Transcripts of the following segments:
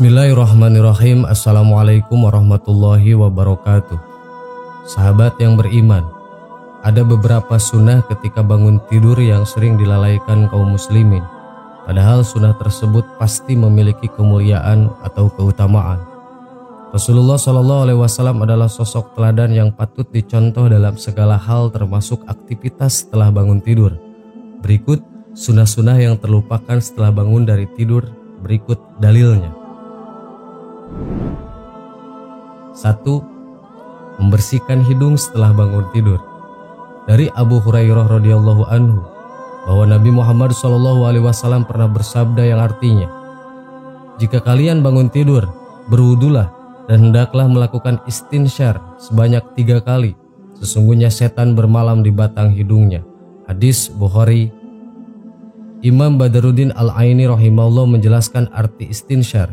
Bismillahirrahmanirrahim. Assalamualaikum warahmatullahi wabarakatuh. Sahabat yang beriman, ada beberapa sunnah ketika bangun tidur yang sering dilalaikan kaum muslimin. Padahal sunnah tersebut pasti memiliki kemuliaan atau keutamaan. Rasulullah SAW adalah sosok teladan yang patut dicontoh dalam segala hal, termasuk aktivitas setelah bangun tidur. Berikut sunnah-sunnah yang terlupakan setelah bangun dari tidur. Berikut dalilnya. 1. Membersihkan hidung setelah bangun tidur. Dari Abu Hurairah radhiyallahu anhu bahwa Nabi Muhammad SAW pernah bersabda yang artinya, jika kalian bangun tidur, berwudulah dan hendaklah melakukan istinsyar sebanyak 3 kali. Sesungguhnya setan bermalam di batang hidungnya. Hadis Bukhari. Imam Badruddin Al-Aini rahimahullah menjelaskan arti istinsyar,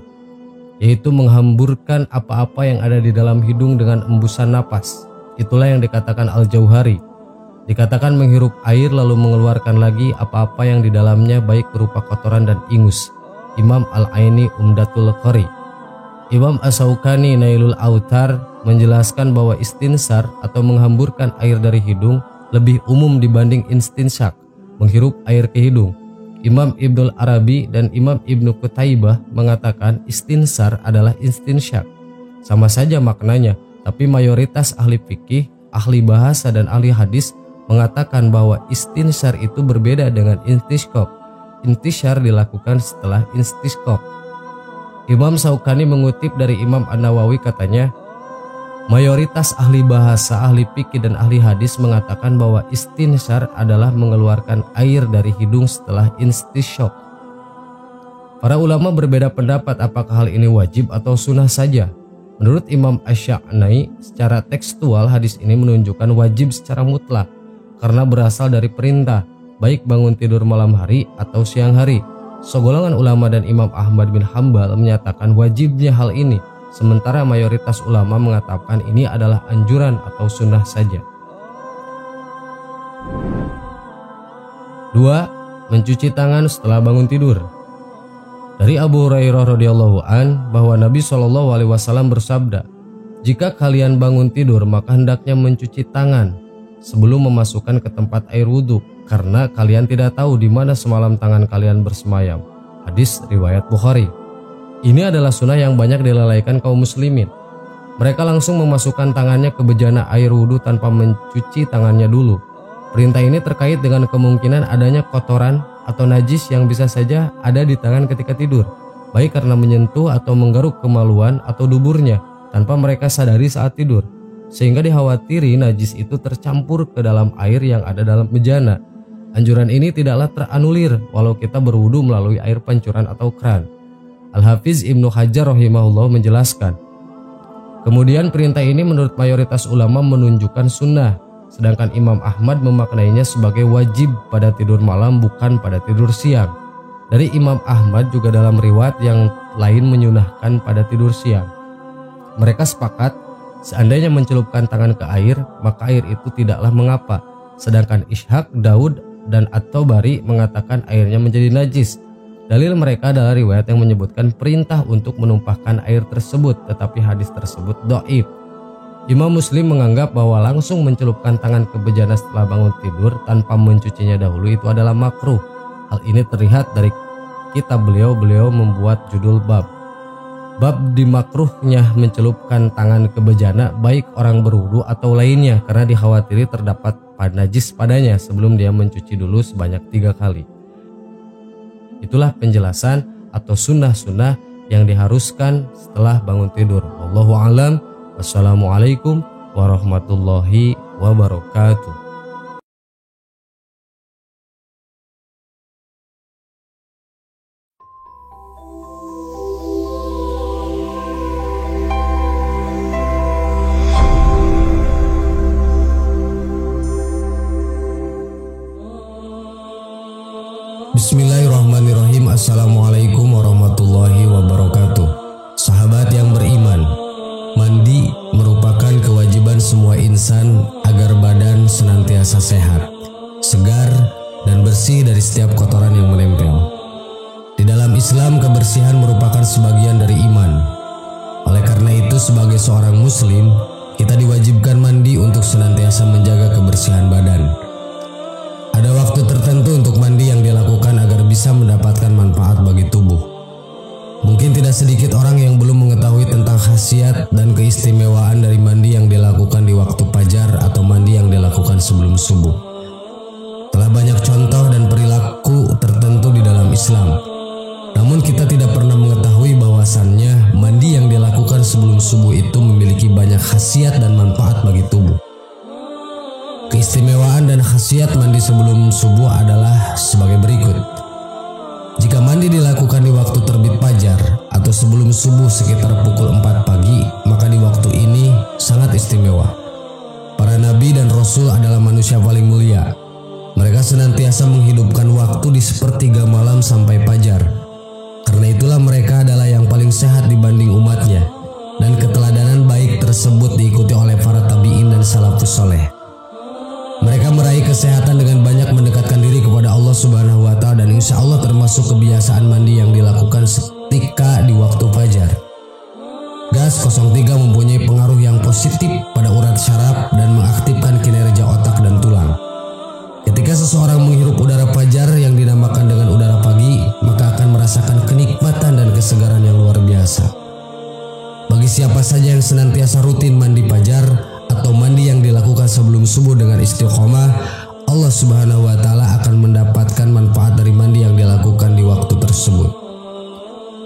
yaitu menghamburkan apa-apa yang ada di dalam hidung dengan embusan napas. Itulah yang dikatakan Al-Jauhari. Dikatakan menghirup air lalu mengeluarkan lagi apa-apa yang di dalamnya, baik berupa kotoran dan ingus. Imam Al-Aini Umdatul Qari. Imam As-Syaukani Nailul Autar menjelaskan bahwa istinsar atau menghamburkan air dari hidung lebih umum dibanding istinsyak, menghirup air ke hidung. Imam Ibnul Arabi dan Imam Ibnu Qutaibah mengatakan istinsar adalah istinsyak. Sama saja maknanya, tapi mayoritas ahli fikih, ahli bahasa dan ahli hadis mengatakan bahwa istinsar itu berbeda dengan istisqaq. Intisyar dilakukan setelah istisqaq. Imam Syaukani mengutip dari Imam An-Nawawi, katanya, mayoritas ahli bahasa, ahli fikih dan ahli hadis mengatakan bahwa istinsar adalah mengeluarkan air dari hidung setelah istisqaq. Para ulama berbeda pendapat apakah hal ini wajib atau sunnah saja. Menurut Imam Asy-Sya'nai, secara tekstual hadis ini menunjukkan wajib secara mutlak karena berasal dari perintah, baik bangun tidur malam hari atau siang hari. Segolongan ulama dan Imam Ahmad bin Hambal menyatakan wajibnya hal ini, sementara mayoritas ulama mengatakan ini adalah anjuran atau sunnah saja. 2. Mencuci tangan setelah bangun tidur. Dari Abu Hurairah radhiyallahu an bahwa Nabi SAW bersabda, jika kalian bangun tidur maka hendaknya mencuci tangan sebelum memasukkan ke tempat air wudhu, karena kalian tidak tahu di mana semalam tangan kalian bersemayam. Hadis riwayat Bukhari. Ini adalah sunnah yang banyak dilalaikan kaum muslimin. Mereka langsung memasukkan tangannya ke bejana air wudhu tanpa mencuci tangannya dulu. Perintah ini terkait dengan kemungkinan adanya kotoran atau najis yang bisa saja ada di tangan ketika tidur, baik karena menyentuh atau menggaruk kemaluan atau duburnya tanpa mereka sadari saat tidur, sehingga dikhawatiri najis itu tercampur ke dalam air yang ada dalam bejana. Anjuran ini tidaklah teranulir walau kita berwudu melalui air pancuran atau kran. Al-Hafiz Ibnu Hajar rahimahullah menjelaskan, kemudian perintah ini menurut mayoritas ulama menunjukkan sunnah, sedangkan Imam Ahmad memaknainya sebagai wajib pada tidur malam, bukan pada tidur siang. Dari Imam Ahmad juga dalam riwayat yang lain menyunahkan pada tidur siang. Mereka sepakat seandainya mencelupkan tangan ke air, maka air itu tidaklah mengapa. Sedangkan Ishaq, Daud, dan At-Tabari mengatakan airnya menjadi najis. Dalil mereka adalah riwayat yang menyebutkan perintah untuk menumpahkan air tersebut, tetapi hadis tersebut dhaif. Imam Muslim menganggap bahwa langsung mencelupkan tangan ke bejana setelah bangun tidur tanpa mencucinya dahulu itu adalah makruh. Hal ini terlihat dari kitab beliau membuat judul bab dimakruhnya mencelupkan tangan ke bejana baik orang berwudu atau lainnya, karena dikhawatiri terdapat najis padanya sebelum dia mencuci dulu sebanyak 3 kali. Itulah penjelasan atau sunnah-sunnah yang diharuskan setelah bangun tidur. Wallahu a'lam. Wassalamualaikum warahmatullahi wabarakatuh. Bismillahirrahmanirrahim. Assalamualaikum warahmatullahi wabarakatuh. Sahabat yang beriman, mandi merupakan kewajiban semua insan agar badan senantiasa sehat, segar, dan bersih dari setiap kotoran yang menempel. Di dalam Islam, kebersihan merupakan sebagian dari iman. Oleh karena itu, sebagai seorang muslim, kita diwajibkan mandi untuk senantiasa menjaga kebersihan badan. Ada waktu tertentu untuk mandi yang dilakukan agar bisa mendapatkan manfaat bagi tubuh. Mungkin tidak sedikit orang yang belum mengetahui tentang khasiat dan keistimewaan dari mandi yang dilakukan di waktu fajar atau mandi yang dilakukan sebelum subuh. Telah banyak contoh dan perilaku tertentu di dalam Islam. Namun kita tidak pernah mengetahui bahwasannya mandi yang dilakukan sebelum subuh itu memiliki banyak khasiat dan manfaat bagi tubuh. Keistimewaan dan khasiat mandi sebelum subuh adalah sebagai berikut. Jika mandi dilakukan di waktu terbit fajar atau sebelum subuh sekitar pukul 4 pagi, maka di waktu ini sangat istimewa. Para nabi dan rasul adalah manusia paling mulia. Mereka senantiasa menghidupkan waktu di sepertiga malam sampai fajar. Karena itulah mereka adalah yang paling sehat dibanding umatnya. Dan keteladanan baik tersebut diikuti oleh para tabi'in dan salafus soleh. Mereka meraih kesehatan dengan banyak mendekatkan diri kepada Allah Subhanahu wa Ta'ala, dan insya Allah termasuk kebiasaan mandi yang dilakukan seketika di waktu fajar. Gas 03 mempunyai pengaruh yang positif pada urat syaraf dan mengaktifkan kinerja otak dan tulang. Ketika seseorang menghirup udara fajar yang dinamakan dengan udara pagi, maka akan merasakan kenikmatan dan kesegaran yang luar biasa. Bagi siapa saja yang senantiasa rutin mandi fajar atau mandi yang dilakukan sebelum subuh dengan istiqomah, Allah Subhanahu wa Ta'ala akan mendapatkan manfaat dari mandi yang dilakukan di waktu tersebut.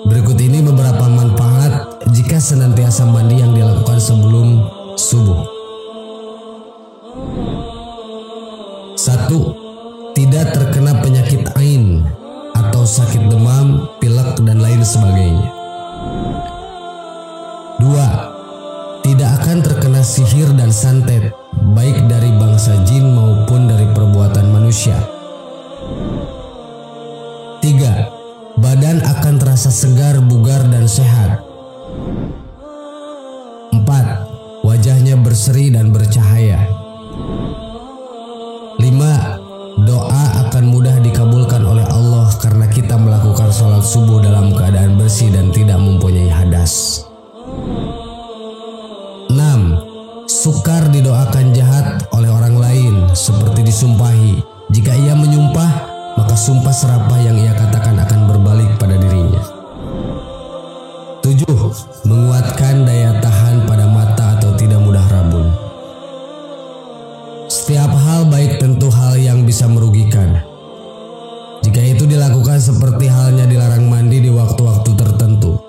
Berikut ini beberapa manfaat jika senantiasa mandi yang dilakukan sebelum subuh. 1. Tidak terkena penyakit ain atau sakit demam, pilek, dan lain sebagainya. 2. Tidak akan terkena sihir dan santet, baik dari bangsa jin maupun dari perbuatan manusia. 3. Badan akan terasa segar, bugar, dan sehat. 4. Wajahnya berseri dan bercahaya. 5. Doa akan mudah dikabulkan oleh Allah karena kita melakukan sholat subuh dalam keadaan bersih dan tidak mempunyai hadas. 6. Sukar didoakan jahat oleh orang lain seperti disumpahi. Jika ia menyumpah, maka sumpah serapah yang ia katakan akan berbalik pada dirinya. 7. Menguatkan daya tahan pada mata atau tidak mudah rabun. Setiap hal, baik tentu hal yang bisa merugikan. Jika itu dilakukan seperti halnya dilarang mandi di waktu-waktu tertentu.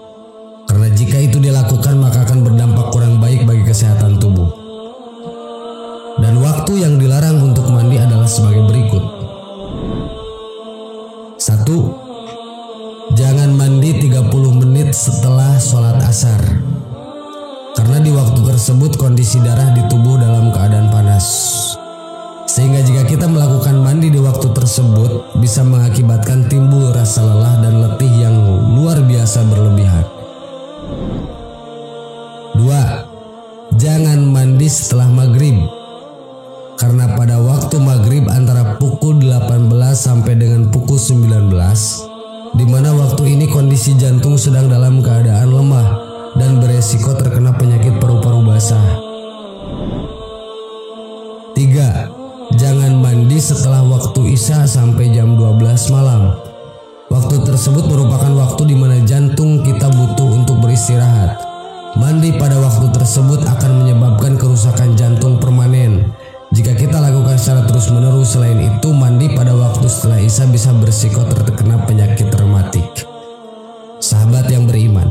Karena jika itu dilakukan maka akan berdampak kurang baik bagi kesehatan tubuh. Dan waktu yang dilarang untuk mandi adalah sebagai berikut. 1. Jangan mandi 30 menit setelah sholat asar. Karena di waktu tersebut kondisi darah di tubuh dalam keadaan panas. Sehingga jika kita melakukan mandi di waktu tersebut bisa mengakibatkan timbul rasa lelah dan letih yang luar biasa berlebihan. 2. Jangan mandi setelah maghrib. Karena pada waktu maghrib antara pukul 18 sampai dengan pukul 19, di mana waktu ini kondisi jantung sedang dalam keadaan lemah dan beresiko terkena penyakit paru-paru basah. 3. Jangan mandi setelah waktu Isya sampai jam 12 malam. Waktu tersebut merupakan waktu di mana jantung kita butuh untuk beristirahat. Mandi pada waktu tersebut akan menyebabkan kerusakan jantung permanen. Jika kita lakukan secara terus-menerus, selain itu mandi pada waktu setelah Isya bisa berisiko terkena penyakit rematik. Sahabat yang beriman,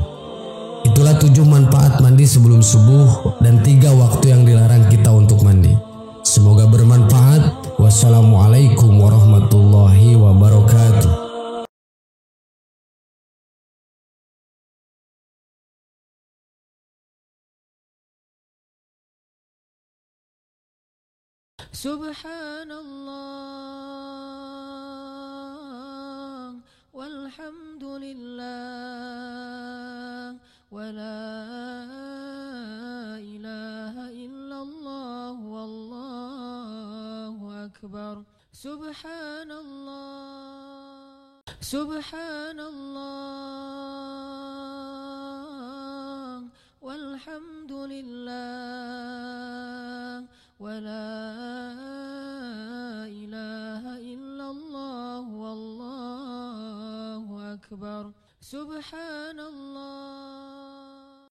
itulah 7 manfaat mandi sebelum subuh dan 3 waktu yang dilarang kita untuk mandi. Semoga bermanfaat. Wassalamualaikum warahmatullahi wabarakatuh. Subhanallah walhamdulillah wa la ilaha illallah wallahu akbar. Subhanallah. Subhanallah walhamdulillah wa la ilaha illallah wallahu akbar. Subhanallah